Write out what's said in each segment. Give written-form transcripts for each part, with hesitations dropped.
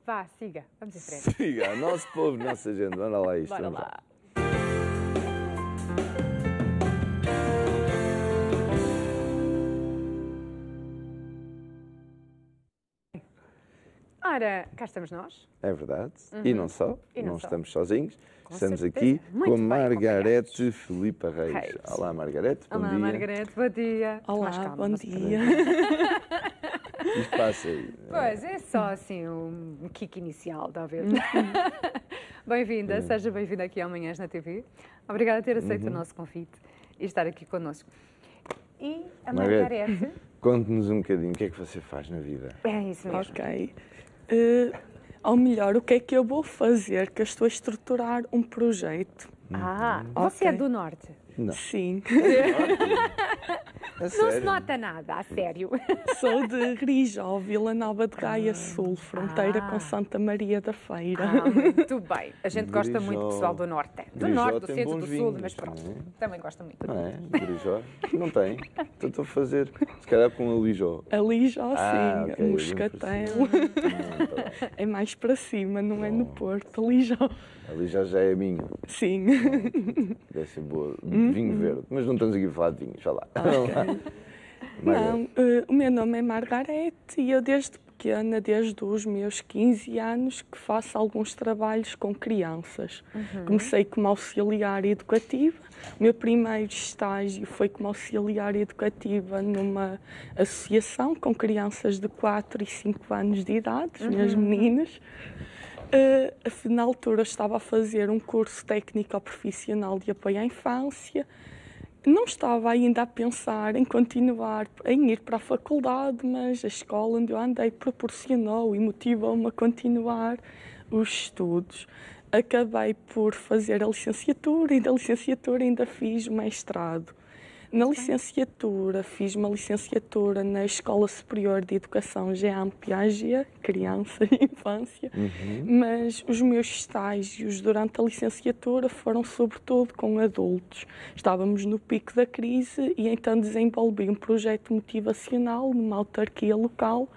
Vá, siga. Vamos em frente. Siga, nosso povo, nossa gente. Bora lá isto. Bora vamos lá. Ora, cá estamos nós. É verdade. E não só. E não não só. estamos sozinhos. Com Estamos certeza. aqui Muito com bem Margarete Filipa Reis. Reis. Olá, Margarete. Bom Olá, dia. Margarete, bom dia. Olá, Mais calma, bom não se dia. Isto passa aí. Pois, é só assim um kick inicial, está a ver? Bem-vinda, seja bem-vinda aqui ao Manhãs na TV. Obrigada por ter aceito o nosso convite e estar aqui connosco. E a Margarete... Conte-nos um bocadinho o que é que você faz na vida. É isso mesmo. Ok. Ou melhor, o que é que eu vou fazer? Que eu estou a estruturar um projeto. Você é Ok. do Norte? Não. Sim. A Não se sério? nota nada, a sério. Sou de Rijó, Vila Nova de Gaia Sul, fronteira com Santa Maria da Feira. Muito bem. A gente gosta muito do Grijó. pessoal do Norte. Do Grijó Norte, do tem Centro, bons do Sul, vinhos, mas pronto. não é? Também gosta muito. Não é? Grijó? Não tem. Então estou a fazer, se calhar com a Lijó. A Lijó, sim. ok, Moscatel. Tá É mais para cima, não é no Porto. A Lijó. A Lijó já é minha. Sim. Deve ser boa. Vinho verde. Mas não estamos aqui a falar de vinhos. Vá lá. Não, o meu nome é Margarete e eu desde pequena, desde os meus 15 anos, que faço alguns trabalhos com crianças. Comecei como auxiliar educativa. O meu primeiro estágio foi como auxiliar educativa numa associação com crianças de 4 e 5 anos de idade, as minhas meninas. Na altura estava a fazer um curso técnico-profissional de apoio à infância. Não estava ainda a pensar em continuar, em ir para a faculdade, mas a escola onde eu andei proporcionou e motivou-me a continuar os estudos. Acabei por fazer a licenciatura e da licenciatura ainda fiz o mestrado. Na licenciatura, fiz uma licenciatura na Escola Superior de Educação Jean Piaget, criança e infância, mas os meus estágios durante a licenciatura foram sobretudo com adultos. Estávamos no pico da crise e então desenvolvi um projeto motivacional numa autarquia local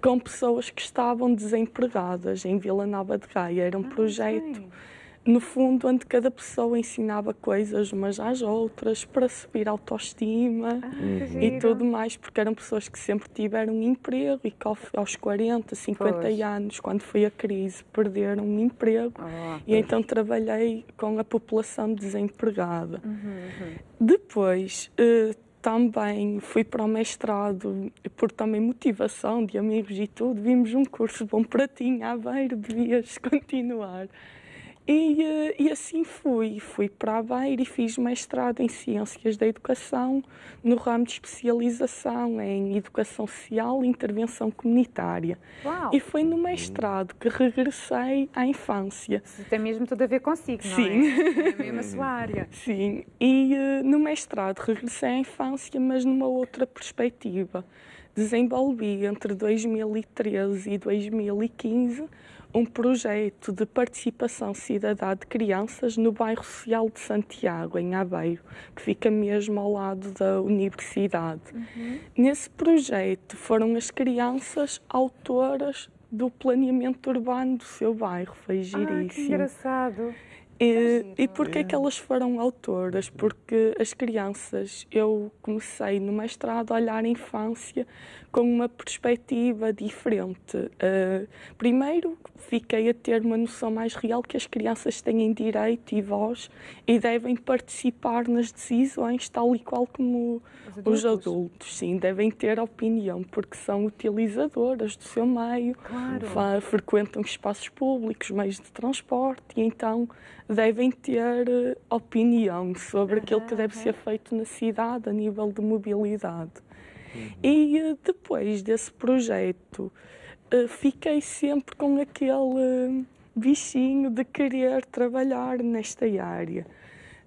com pessoas que estavam desempregadas em Vila Nova de Gaia. Era um projeto... No fundo, onde cada pessoa ensinava coisas umas às outras para subir a autoestima e tudo mais, porque eram pessoas que sempre tiveram um emprego e que aos 40, 50 anos, quando foi a crise, perderam um emprego. E então trabalhei com a população desempregada. Depois... também fui para o mestrado, por também motivação de amigos e tudo. Vimos um curso bom para ti em Aveiro, devias continuar. E assim fui para Aveiro e fiz mestrado em Ciências da Educação, no ramo de especialização em Educação Social e Intervenção Comunitária. Uau. E foi no mestrado que regressei à infância. Isso tem mesmo tudo a ver consigo, não Sim. é? É mesmo a sua área. Sim, e no mestrado regressei à infância, mas numa outra perspectiva. Desenvolvi entre 2013 e 2015 um projeto de participação cidadã de crianças no bairro social de Santiago, em Aveiro, que fica mesmo ao lado da universidade. Nesse projeto foram as crianças autoras do planeamento urbano do seu bairro, foi giríssimo. Que engraçado. E porquê é que elas foram autoras? Porque as crianças, eu comecei no mestrado a olhar a infância com uma perspectiva diferente. Primeiro, fiquei a ter uma noção mais real que as crianças têm direito e voz e devem participar nas decisões tal e qual como os adultos. Sim, devem ter opinião, porque são utilizadoras do seu meio, frequentam espaços públicos, meios de transporte e então devem ter opinião sobre aquilo que deve ser feito na cidade a nível de mobilidade. E depois desse projeto fiquei sempre com aquele bichinho de querer trabalhar nesta área.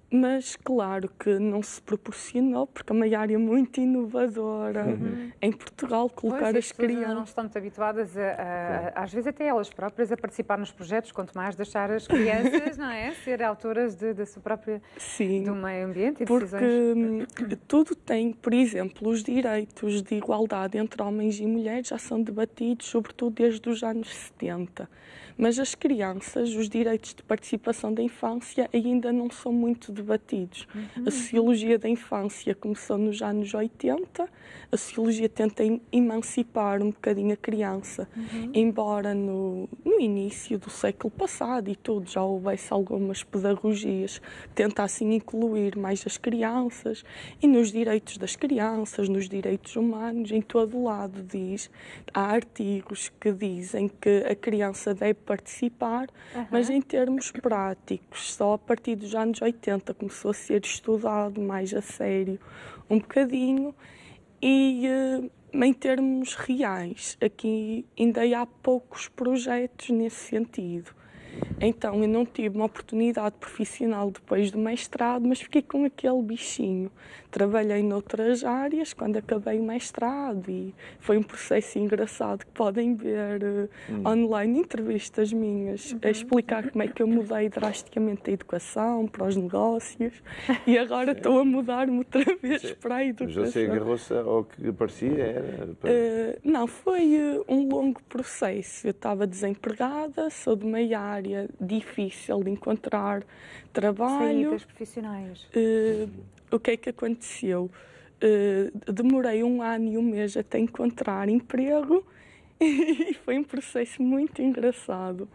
Mas claro que não se proporcionou, porque é uma área muito inovadora em Portugal, colocar Pois, as as pessoas ainda não crianças. estão muito habituadas, às vezes até elas próprias, a participar nos projetos, quanto mais deixar as crianças, não é? Ser autoras da sua própria, Sim, do meio ambiente e porque decisões. tudo tem, por exemplo, os direitos de igualdade entre homens e mulheres já são debatidos, sobretudo desde os anos 70. Mas as crianças, os direitos de participação da infância ainda não são muito debatidos. A sociologia da infância começou nos anos 80, a sociologia tenta emancipar um bocadinho a criança, embora no início do século passado e tudo já houvesse algumas pedagogias que tentassem incluir mais as crianças e nos direitos das crianças, nos direitos humanos, em todo lado há artigos que dizem que a criança deve participar, mas em termos práticos, só a partir dos anos 80 começou a ser estudado mais a sério um bocadinho e em termos reais, aqui ainda há poucos projetos nesse sentido. Então, eu não tive uma oportunidade profissional depois do mestrado, mas fiquei com aquele bichinho. Trabalhei noutras áreas quando acabei o mestrado e foi um processo engraçado que podem ver online, entrevistas minhas, a explicar como é que eu mudei drasticamente a educação para os negócios e agora estou a mudar-me outra vez para a educação. Mas você agarrou-se ao que parecia? Era Não, foi um longo processo. Eu estava desempregada, sou de uma área difícil de encontrar trabalho. Saídas profissionais. O que é que aconteceu? Demorei 1 ano e 1 mês até encontrar emprego e foi um processo muito engraçado.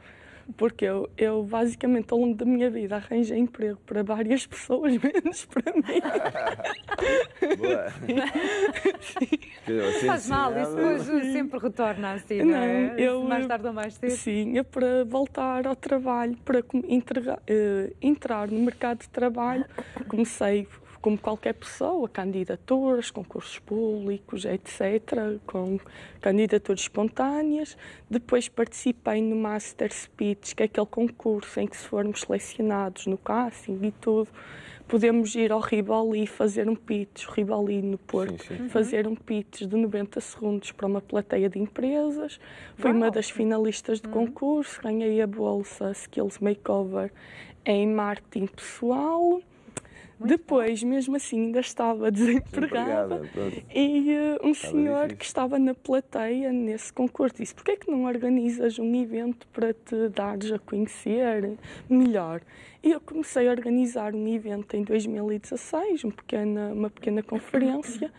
Porque eu basicamente ao longo da minha vida arranjei emprego para várias pessoas, menos para mim. Boa. Não faz mal, isso depois sempre retorna assim, não é? Mais tarde ou mais cedo. Sim, é para voltar ao trabalho, para entrar no mercado de trabalho. Comecei, como qualquer pessoa, candidaturas, concursos públicos, etc., com candidaturas espontâneas. Depois participei no Master Speech, que é aquele concurso em que, se formos selecionados no casting e tudo, podemos ir ao Rivoli e fazer um pitch, o Rivoli no Porto, fazer um pitch de 90 segundos para uma plateia de empresas. Fui uma das finalistas de concurso, ganhei a bolsa Skills Makeover em marketing pessoal. Depois, mesmo assim, ainda estava desempregada e um senhor que estava na plateia nesse concurso disse: "Porquê é que não organizas um evento para te dares a conhecer melhor?" E eu comecei a organizar um evento em 2016, uma pequena conferência,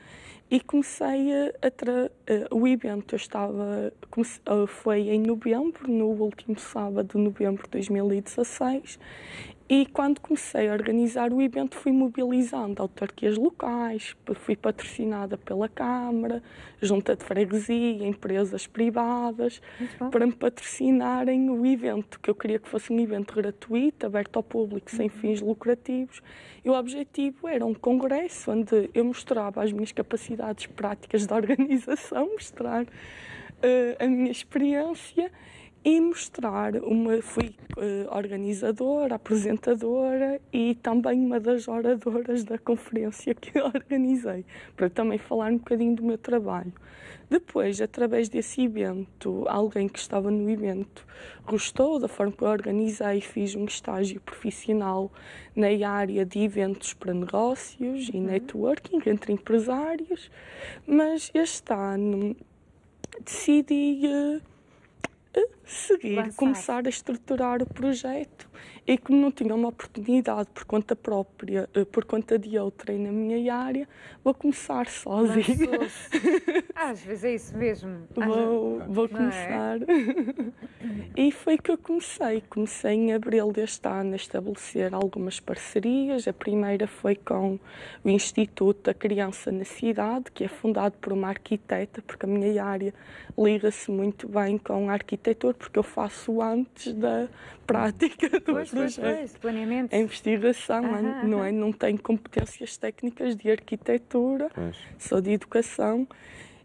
e comecei o evento foi em novembro, no último sábado de novembro de 2016, e quando comecei a organizar o evento fui mobilizando autarquias locais, fui patrocinada pela Câmara, junta de freguesia, empresas privadas, para me patrocinarem o evento, que eu queria que fosse um evento gratuito, aberto ao público, sem fins lucrativos. E o objetivo era um congresso onde eu mostrava as minhas capacidades práticas de organização, mostrar a minha experiência e fui organizadora, apresentadora e também uma das oradoras da conferência que eu organizei, para também falar um bocadinho do meu trabalho. Depois, através desse evento, alguém que estava no evento gostou da forma que eu organizei e fiz um estágio profissional na área de eventos para negócios e networking entre empresários, mas este ano decidi começar a estruturar o projeto e como não tinha uma oportunidade por conta própria, por conta de outra na minha área, vou começar sozinha. Às vezes é isso mesmo. Vou começar. E foi que eu comecei em abril deste ano a estabelecer algumas parcerias. A primeira foi com o Instituto da Criança na Cidade, que é fundado por uma arquiteta, porque a minha área liga-se muito bem com a arquitetura, porque eu faço antes da prática do projeto. Planeamento. A investigação, não tenho competências técnicas de arquitetura, sou de educação.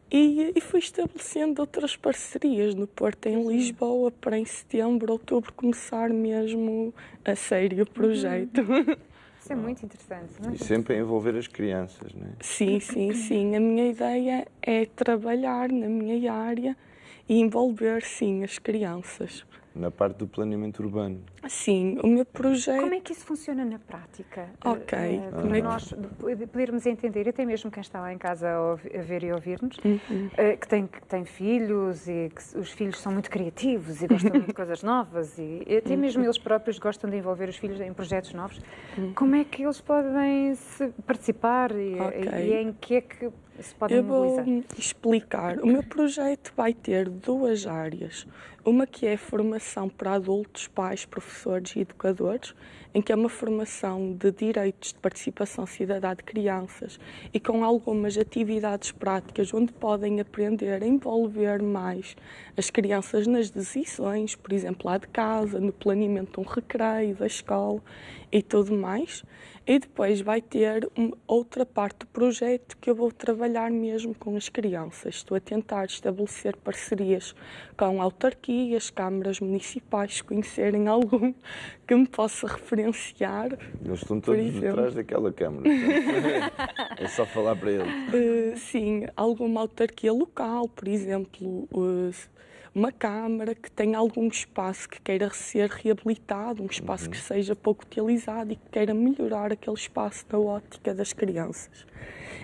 E fui estabelecendo outras parcerias no Porto, em Lisboa, para em setembro, outubro, começar mesmo a sério o projeto. Isso é muito interessante. E sempre a envolver as crianças, não é? Sim, sim, sim. A minha ideia é trabalhar na minha área e envolver, sim, as crianças. Na parte do planeamento urbano. Sim, o meu projeto... Como é que isso funciona na prática? Ok. Para nós podermos entender, até mesmo quem está lá em casa a ver e ouvir-nos, que tem filhos e que os filhos são muito criativos e gostam muito de coisas novas e até mesmo eles próprios gostam de envolver os filhos em projetos novos. Como é que eles podem participar e em que é que se podem mobilizar? Eu vou explicar. O meu projeto vai ter duas áreas. Uma que é a formação para adultos, pais, professores e educadores, em que é uma formação de direitos de participação cidadã de crianças e com algumas atividades práticas onde podem aprender a envolver mais as crianças nas decisões, por exemplo, lá de casa, no planeamento de um recreio, da escola e tudo mais. E depois vai ter outra parte do projeto que eu vou trabalhar mesmo com as crianças. Estou a tentar estabelecer parcerias com autarquias, câmaras municipais, conhecerem algum que me possa referenciar. Eles estão todos atrás daquela câmara. É só falar para eles. Sim, alguma autarquia local, por exemplo, uma câmara que tenha algum espaço que queira ser reabilitado, um espaço que seja pouco utilizado e que queira melhorar aquele espaço na ótica das crianças.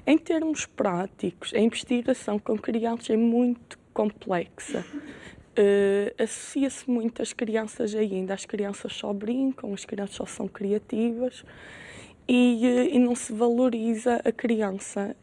Em termos práticos, a investigação com crianças é muito complexa. Associa-se muito às crianças ainda. As crianças só brincam, as crianças só são criativas e não se valoriza a criança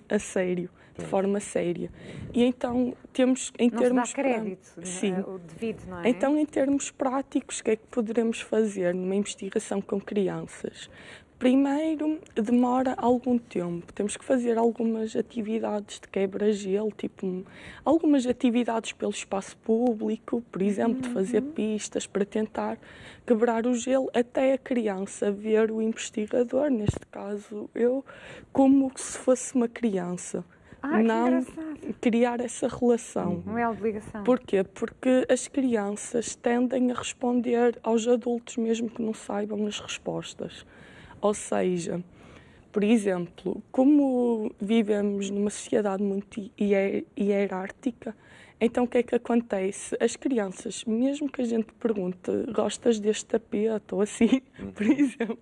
a sério. De forma séria. E então temos em não termos se dá crédito, sim. O devido, não é? Então, em termos práticos, o que é que poderemos fazer numa investigação com crianças? Primeiro, demora algum tempo. Temos que fazer algumas atividades de quebra-gelo, tipo algumas atividades pelo espaço público, por exemplo, de fazer pistas para tentar quebrar o gelo até a criança ver o investigador, neste caso eu, como se fosse uma criança. Não criar essa relação. Não é obrigação. Porquê? Porque as crianças tendem a responder aos adultos mesmo que não saibam as respostas. Ou seja, por exemplo, como vivemos numa sociedade muito hierárquica, então o que é que acontece? As crianças, mesmo que a gente pergunte, gostas deste tapete ou assim, por exemplo,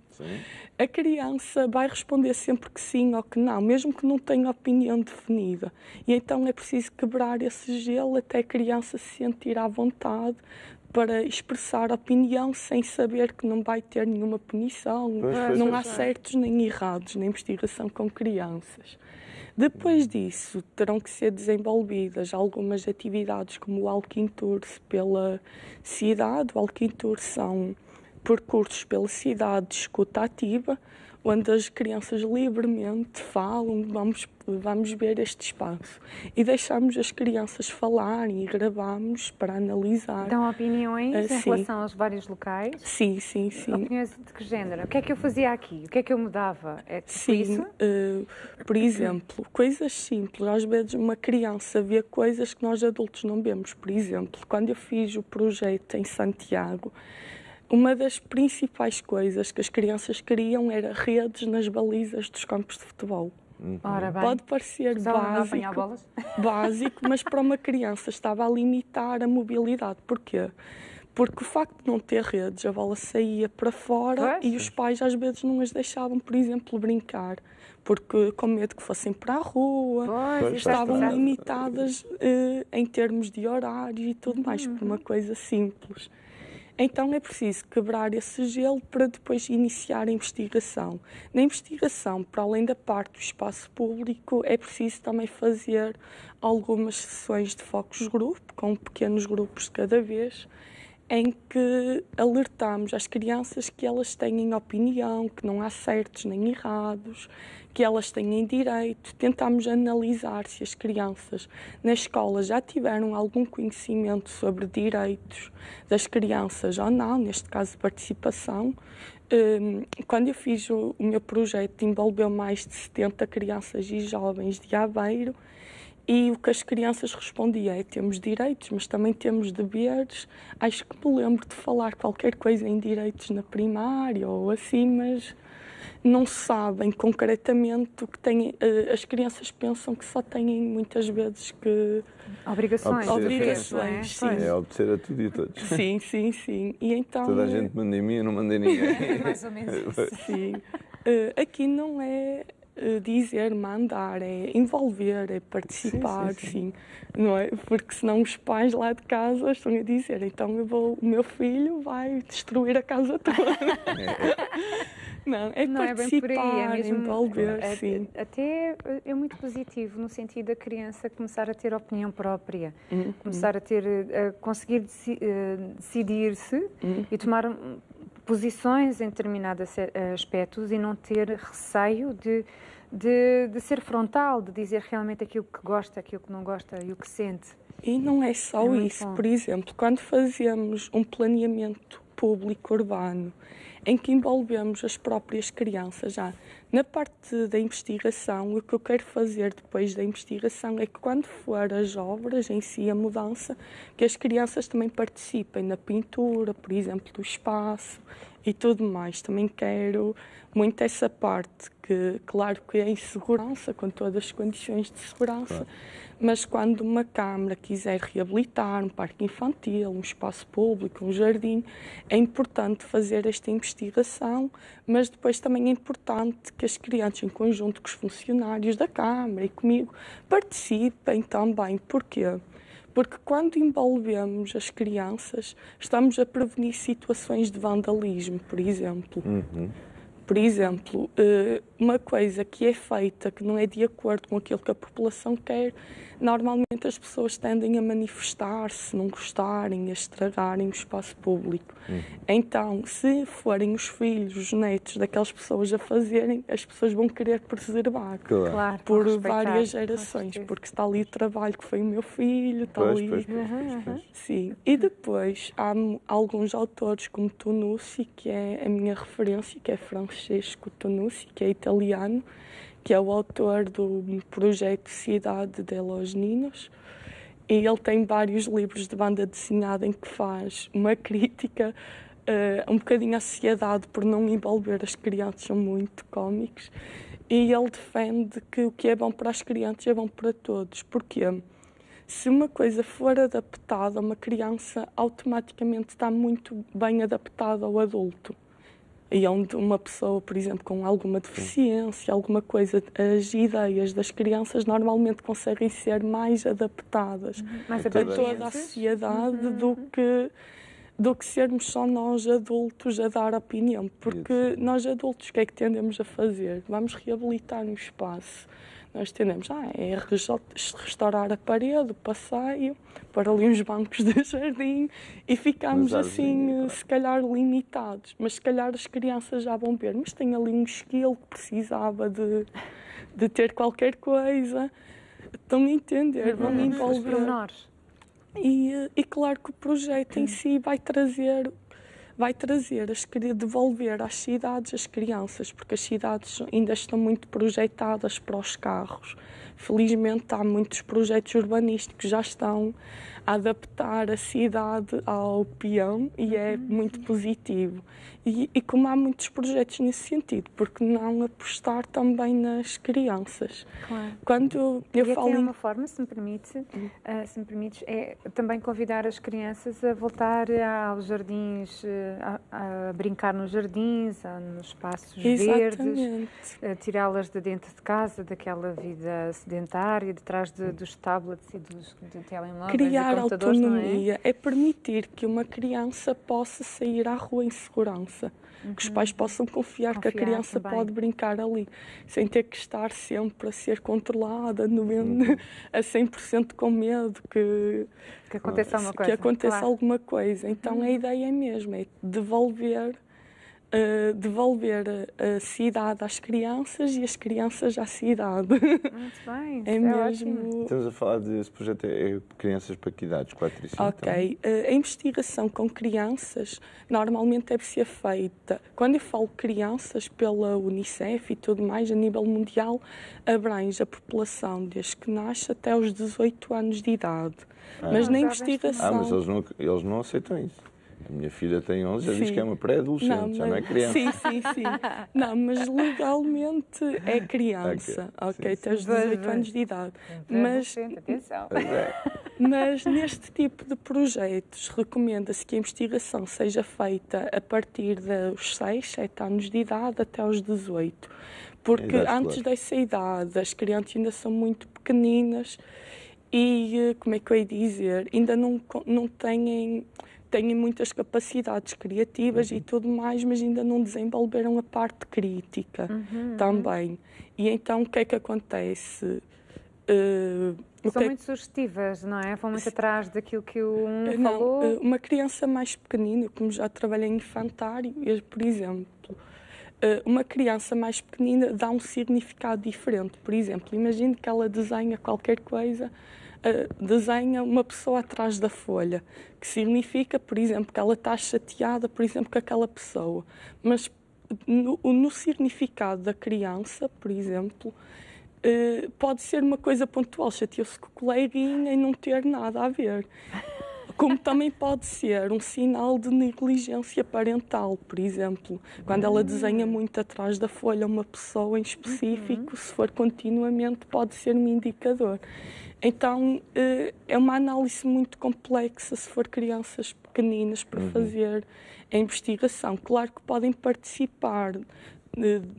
a criança vai responder sempre que sim ou que não, mesmo que não tenha opinião definida. E então é preciso quebrar esse gelo até a criança se sentir à vontade para expressar opinião sem saber que não vai ter nenhuma punição. Não há certos nem errados na investigação com crianças. Depois disso, terão que ser desenvolvidas algumas atividades como o Walking Tours pela cidade. O Walking Tours são percursos pela cidade de escuta ativa, onde as crianças livremente falam, vamos ver este espaço. E deixamos as crianças falarem e gravamos para analisar. Dão opiniões em relação aos vários locais? Sim, sim, sim. Opiniões de que género? O que é que eu fazia aqui? O que é que eu mudava? É tipo sim, isso? Por exemplo, coisas simples. Às vezes uma criança vê coisas que nós adultos não vemos. Por exemplo, quando eu fiz o projeto em Santiago, uma das principais coisas que as crianças queriam era redes nas balizas dos campos de futebol. Ora bem. Pode parecer básico, mas para uma criança estava a limitar a mobilidade. Porquê? Porque o facto de não ter redes, a bola saía para fora e os pais às vezes não as deixavam, por exemplo, brincar. Porque com medo que fossem para a rua, estavam limitadas em termos de horários e tudo mais, por uma coisa simples. Então é preciso quebrar esse gelo para depois iniciar a investigação. Na investigação, para além da parte do espaço público, é preciso também fazer algumas sessões de focus group, com pequenos grupos de cada vez, em que alertamos as crianças que elas têm opinião, que não há certos nem errados, que elas têm direito. Tentamos analisar se as crianças na escola já tiveram algum conhecimento sobre direitos das crianças ou não, neste caso participação. Quando eu fiz o meu projeto, envolveu mais de 70 crianças e jovens de Aveiro. E o que as crianças respondiam é: temos direitos, mas também temos deveres. Acho que me lembro de falar qualquer coisa em direitos na primária ou assim, mas não sabem concretamente o que têm. As crianças pensam que só têm muitas vezes que... Obrigações. Obrigações, sim. É obedecer a tudo e a todos. Sim, sim, sim. E então, toda a gente manda em mim, eu não mando em ninguém. Mais ou menos isso. Sim. Aqui não é dizer, mandar, é envolver, é participar, sim. Não é? Porque senão os pais lá de casa estão a dizer, então o meu filho vai destruir a casa toda. Não, é não participar, é bem por aí, é mesmo, envolver, sim. Até é muito positivo no sentido da criança começar a ter opinião própria, começar a conseguir decidir-se e tomar posições em determinados aspectos e não ter receio de ser frontal, de dizer realmente aquilo que gosta, aquilo que não gosta e o que sente. E não é só isso. Por exemplo, quando fazemos um planeamento público urbano, em que envolvemos as próprias crianças já. Na parte da investigação, o que eu quero fazer depois da investigação é que quando for as obras em si, a mudança, que as crianças também participem na pintura, por exemplo, do espaço e tudo mais. Também quero muito essa parte, que claro que é em segurança, com todas as condições de segurança, mas quando uma Câmara quiser reabilitar um parque infantil, um espaço público, um jardim, é importante fazer esta investigação, mas depois também é importante que as crianças, em conjunto com os funcionários da Câmara e comigo, participem também. Porquê? Porque quando envolvemos as crianças, estamos a prevenir situações de vandalismo, por exemplo. Por exemplo, uma coisa que é feita que não é de acordo com aquilo que a população quer, normalmente as pessoas tendem a manifestar-se, não gostarem, a estragarem o espaço público. Então, se forem os filhos, os netos daquelas pessoas a fazerem, as pessoas vão querer preservar. Claro, por várias gerações, porque está ali o trabalho que foi o meu filho, está ali... Sim. E depois há alguns autores como Tonucci, que é a minha referência, que é Francesco Tonucci, que é italiano, que é o autor do projeto Cidade de los Niños, e ele tem vários livros de banda desenhada em que faz uma crítica um bocadinho à sociedade por não envolver as crianças, são muito cómicos, e ele defende que o que é bom para as crianças é bom para todos. Porquê? Se uma coisa for adaptada a uma criança, automaticamente está muito bem adaptada ao adulto. E onde uma pessoa, por exemplo, com alguma deficiência, alguma coisa, as ideias das crianças normalmente conseguem ser mais adaptadas a toda a sociedade do que sermos só nós adultos a dar opinião. Porque nós adultos, o que é que tendemos a fazer? Vamos reabilitar um espaço. Nós tendemos restaurar a parede, o passeio, pôr ali uns bancos de jardim e ficamos assim, se calhar, limitados. Mas se calhar as crianças já vão ver, mas tem ali um esquilo que precisava de ter qualquer coisa. Estão a entender, vão me envolver. E claro que o projeto em si vai devolver às cidades as crianças, porque as cidades ainda estão muito projetadas para os carros. Felizmente há muitos projetos urbanísticos que já estão a adaptar a cidade ao peão e é muito positivo. E como há muitos projetos nesse sentido, porque não apostar também nas crianças? Claro. Quando eu falo até uma forma, se me permites, é também convidar as crianças a voltar aos jardins, a brincar nos jardins, nos espaços verdes, tirá-las de dentro de casa, daquela vida sedentária, detrás dos tablets e dos telemóveis. Criar autonomia é permitir que uma criança possa sair à rua em segurança. Que os pais possam confiar que a criança pode brincar ali, sem ter que estar sempre a ser controlada, a 100% com medo que aconteça alguma coisa. Então a ideia é mesmo, é devolver a cidade às crianças e as crianças à cidade. Muito bem, é mesmo. Ótimo. Estamos a falar desse projeto, é crianças para que idades? 4 e 5? Ok. A investigação com crianças normalmente deve ser feita, quando eu falo crianças, pela Unicef e tudo mais, a nível mundial, abrange a população desde que nasce até aos 18 anos de idade. Mas na investigação... mas eles não aceitam isso. A minha filha tem 11, já diz que é uma pré-adolescente, já não é criança. Sim. Não, mas legalmente é criança, ok? Até aos 18 anos de idade. Mas, atenção. mas neste tipo de projetos recomenda-se que a investigação seja feita a partir dos 6, 7 anos de idade até aos 18. Porque antes dessa idade as crianças ainda são muito pequeninas e, como é que eu ia dizer, ainda não têm muitas capacidades criativas e tudo mais, mas ainda não desenvolveram a parte crítica também. E então o que é que acontece? São muito sugestivas, não é? Vão muito atrás daquilo que o falou. Uma criança mais pequenina, como já trabalhei em infantário, por exemplo, uma criança mais pequenina dá um significado diferente. Por exemplo, imagine que ela desenha qualquer coisa, desenha uma pessoa atrás da folha, que significa, por exemplo, que ela está chateada, por exemplo, com aquela pessoa. Mas no significado da criança, por exemplo, pode ser uma coisa pontual, chateou-se com o coleguinha e não ter nada a ver. Como também pode ser um sinal de negligência parental, por exemplo, quando ela desenha muito atrás da folha uma pessoa em específico, se for continuamente, pode ser um indicador. Então, é uma análise muito complexa se for crianças pequeninas para fazer a investigação. Claro que podem participar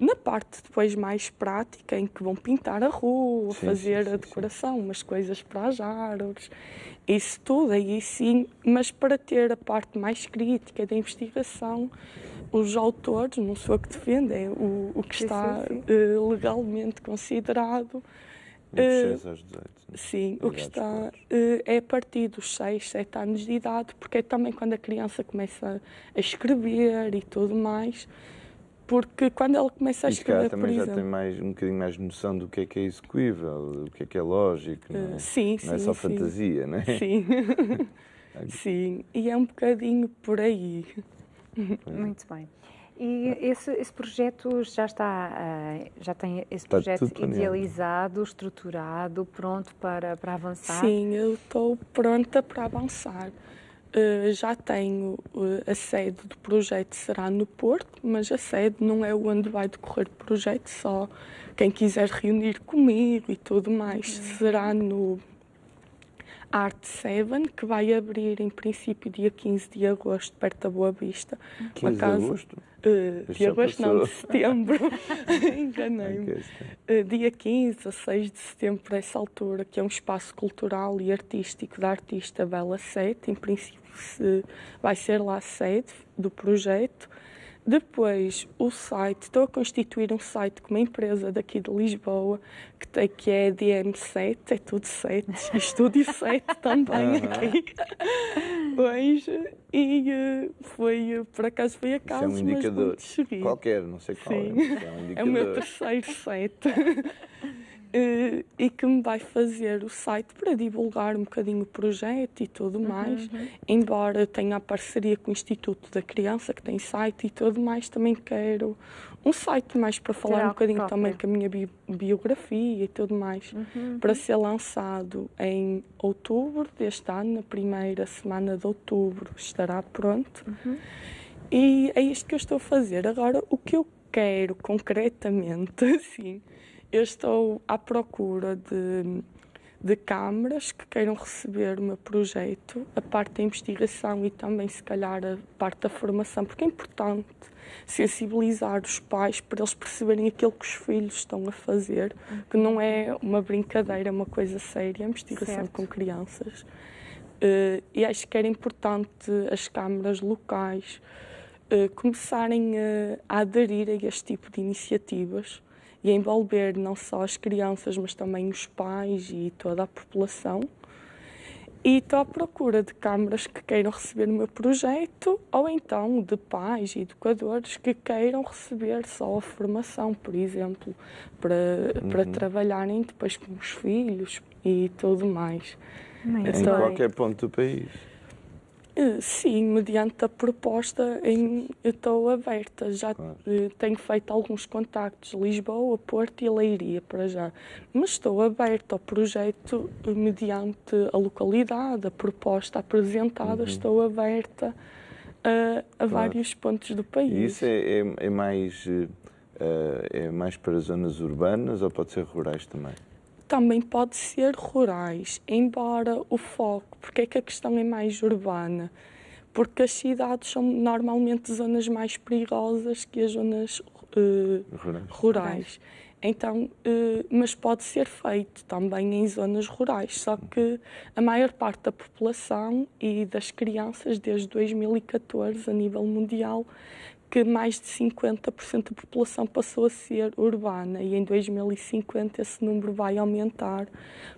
na parte depois mais prática, em que vão pintar a rua, fazer a decoração, umas coisas para as árvores, isso tudo, aí sim, mas para ter a parte mais crítica da investigação, os autores, não sou eu que defendo, é o que está legalmente considerado. Dos 6 aos 18. Sim, o que está é a partir dos 6, 7 anos de idade, porque é também quando a criança começa a escrever e tudo mais. Porque quando ela começa a escrever, também por já exemplo, tem um bocadinho mais noção do que é execuível, do que é lógico, não é? Sim, não é só fantasia, não é? Sim. Sim, e é um bocadinho por aí. Muito bem. E esse projeto já tem esse projeto idealizado, estruturado, pronto para avançar? Sim, eu estou pronta para avançar. Já tenho a sede do projeto, será no Porto, mas a sede não é onde vai decorrer o projeto, só quem quiser reunir comigo e tudo mais. Será no Art 7, que vai abrir em princípio dia 15 de agosto, perto da Boa Vista. 15 de agosto? De agosto não, de setembro. Enganei-me. Dia 15 a 6 de setembro, por essa altura, que é um espaço cultural e artístico da artista Bela Sete. Em princípio vai ser lá a sede do projeto. Depois, o site, estou a constituir um site com uma empresa daqui de Lisboa, que é DM7, é tudo 7, Estúdio 7 também aqui. Pois, e por acaso foi a casa, mas muito seguido. Qualquer, não sei qual. Sim. É o meu terceiro 7. E que me vai fazer o site para divulgar um bocadinho o projeto e tudo mais. Embora eu tenha a parceria com o Instituto da Criança, que tem site e tudo mais, também quero um site mais para falar um bocadinho também com a minha biografia e tudo mais, para ser lançado em outubro deste ano, na primeira semana de outubro estará pronto. E é isto que eu estou a fazer. Agora, o que eu quero concretamente, assim, eu estou à procura de câmaras que queiram receber o meu projeto, a parte da investigação e também, se calhar, a parte da formação, porque é importante sensibilizar os pais para eles perceberem aquilo que os filhos estão a fazer, que não é uma brincadeira, é uma coisa séria, a investigação com crianças. E acho que era importante as câmaras locais começarem a aderir a este tipo de iniciativas e a envolver não só as crianças, mas também os pais e toda a população. E estou à procura de câmaras que queiram receber o meu projeto ou então de pais e educadores que queiram receber só a formação, por exemplo, para trabalharem depois com os filhos e tudo mais. Em qualquer ponto do país? Sim, mediante a proposta, eu estou aberta. Já tenho feito alguns contactos, Lisboa, Porto e Leiria, para já. Mas estou aberta ao projeto mediante a localidade, a proposta apresentada, estou aberta a vários pontos do país. E isso é mais para zonas urbanas ou pode ser rurais também? Também pode ser rurais, embora o foco, porque é que a questão é mais urbana? Porque as cidades são normalmente zonas mais perigosas que as zonas rurais. Então, mas pode ser feito também em zonas rurais, só que a maior parte da população e das crianças, desde 2014, a nível mundial, que mais de 50% da população passou a ser urbana e em 2050 esse número vai aumentar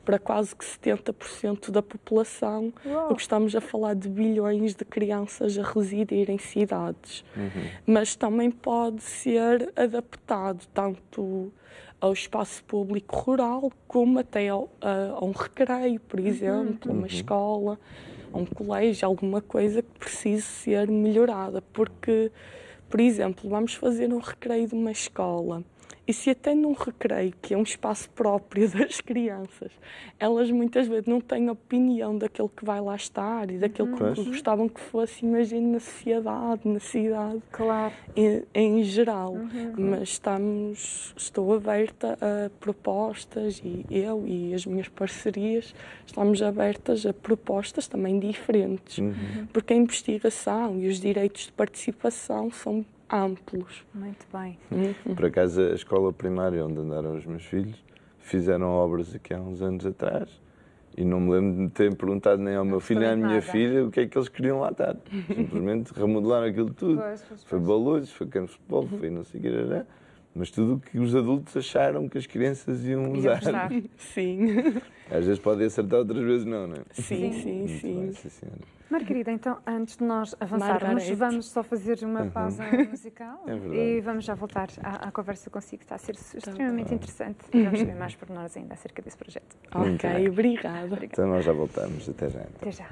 para quase que 70% da população, o que estamos a falar de bilhões de crianças a residir em cidades. Mas também pode ser adaptado tanto ao espaço público rural como até a um recreio, por exemplo, uma escola, um colégio, alguma coisa que precise ser melhorada, porque por exemplo, vamos fazer um recreio de uma escola e se até num recreio, que é um espaço próprio das crianças, elas muitas vezes não têm opinião daquilo que vai lá estar e daquilo que gostavam que fosse, imagine na sociedade, na cidade, em geral. Mas estou aberta a propostas e eu e as minhas parcerias estamos abertas a propostas também diferentes, porque a investigação e os direitos de participação são amplos. Muito bem. Por acaso, a escola primária onde andaram os meus filhos fizeram obras aqui há uns anos atrás e não me lembro de me terem perguntado nem ao meu filho nem à minha filha o que é que eles queriam lá estar. Simplesmente remodelaram aquilo tudo. Foi balões, foi campos de futebol, foi não sei o que era, mas tudo o que os adultos acharam que as crianças iam usar. Sim. Às vezes podem acertar, outras vezes não, não é? Sim. Margarida, então, antes de nós avançarmos, vamos só fazer uma pausa musical e vamos já voltar à conversa consigo, que está a ser extremamente interessante e vamos saber mais por nós ainda acerca desse projeto. Ok, obrigada. Então nós já voltamos, até já. Então. Até já.